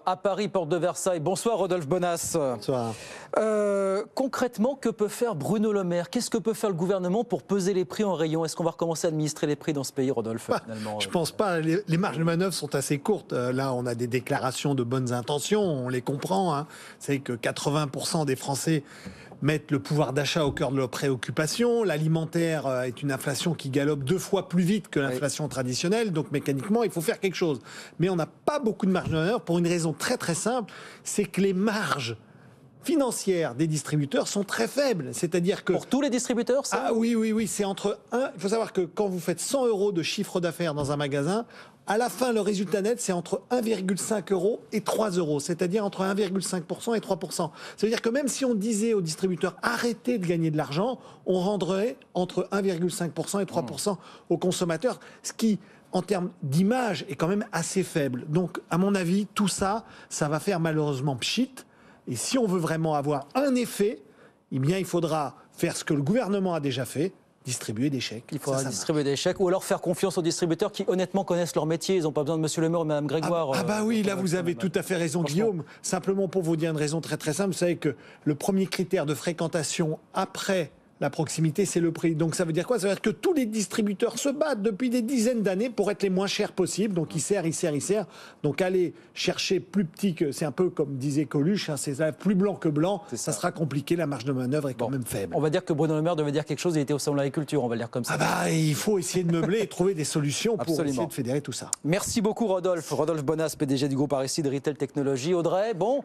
À Paris, porte de Versailles. Bonsoir Rodolphe Bonas. Bonsoir. Concrètement, que peut faire Bruno Le Maire? Qu'est-ce que peut faire le gouvernement pour peser les prix en rayon? Est-ce qu'on va recommencer à administrer les prix dans ce pays, Rodolphe, finalement? Je pense pas. Les marges de manœuvre sont assez courtes. Là, on a des déclarations de bonnes intentions. On les comprend. Hein. C'est que 80% des Français mettent le pouvoir d'achat au cœur de leurs préoccupations. L'alimentaire est une inflation qui galope 2 fois plus vite que l'inflation traditionnelle. Donc mécaniquement, il faut faire quelque chose. Mais on n'a pas beaucoup de marge de manœuvre pour une raison très très simple. C'est que les marges financières des distributeurs sont très faibles. C'est-à-dire que... Pour tous les distributeurs, ça? Ah oui. C'est entre 1... Il faut savoir que quand vous faites 100 € de chiffre d'affaires dans un magasin, à la fin, le résultat net, c'est entre 1,5 € et 3 €. C'est-à-dire entre 1,5% et 3%. Ça veut dire que même si on disait aux distributeurs arrêtez de gagner de l'argent, on rendrait entre 1,5% et 3% aux consommateurs. Ce qui, en termes d'image, est quand même assez faible. Donc, à mon avis, tout ça, ça va faire malheureusement pchit. Et si on veut vraiment avoir un effet, eh bien, il faudra faire ce que le gouvernement a déjà fait, distribuer des chèques. Il faudra distribuer des chèques ou alors faire confiance aux distributeurs qui honnêtement connaissent leur métier. Ils n'ont pas besoin de Monsieur Le Maire ou Madame Grégoire. Oui, là vous avez tout à fait raison, Guillaume. Simplement pour vous dire une raison très très simple, vous savez que le premier critère de fréquentation après la proximité, c'est le prix. Donc ça veut dire quoi? Ça veut dire que tous les distributeurs se battent depuis des dizaines d'années pour être les moins chers possibles. Donc ils serrent. Donc aller chercher plus petit que... C'est un peu comme disait Coluche, hein, c'est plus blanc que blanc. Ça sera compliqué, la marge de manœuvre est quand même faible. On va dire que Bruno Le Maire devait dire quelque chose, il était au salon de l'agriculture, on va le dire comme ça. Il faut essayer de meubler et trouver des solutions pour essayer de fédérer tout ça. Merci beaucoup Rodolphe. Rodolphe Bonas, PDG du groupe Aristide Retail Technologies. Audrey, bon,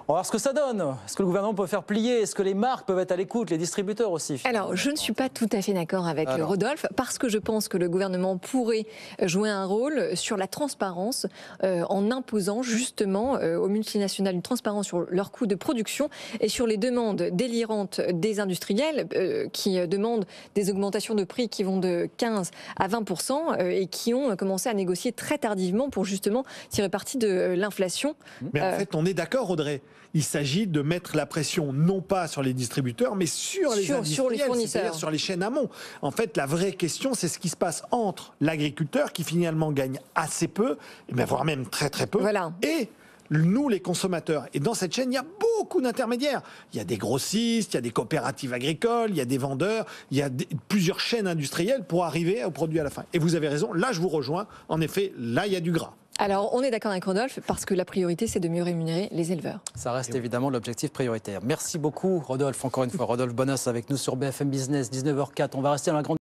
on va voir ce que ça donne. Est-ce que le gouvernement peut faire plier? Est-ce que les marques peuvent être à l'écoute? Les distributeurs aussi? Alors, je ne suis pas tout à fait d'accord avec Rodolphe, parce que je pense que le gouvernement pourrait jouer un rôle sur la transparence en imposant justement aux multinationales une transparence sur leurs coûts de production et sur les demandes délirantes des industriels qui demandent des augmentations de prix qui vont de 15 à 20% et qui ont commencé à négocier très tardivement pour justement tirer parti de l'inflation. Mais en fait, on est d'accord, Audrey. Il s'agit de mettre la pression non pas sur les distributeurs, mais sur les industriels, c'est-à-dire sur les chaînes amont. En fait, la vraie question, c'est ce qui se passe entre l'agriculteur, qui finalement gagne assez peu, voire même très très peu, et nous, les consommateurs. Et dans cette chaîne, il y a beaucoup d'intermédiaires. Il y a des grossistes, il y a des coopératives agricoles, il y a des vendeurs, il y a plusieurs chaînes industrielles pour arriver au produit à la fin. Et vous avez raison, là je vous rejoins. En effet, là il y a du gras. Alors, on est d'accord avec Rodolphe, parce que la priorité, c'est de mieux rémunérer les éleveurs. Ça reste évidemment l'objectif prioritaire. Merci beaucoup, Rodolphe. Encore une fois, Rodolphe Bonas avec nous sur BFM Business, 19h04. On va rester dans la grande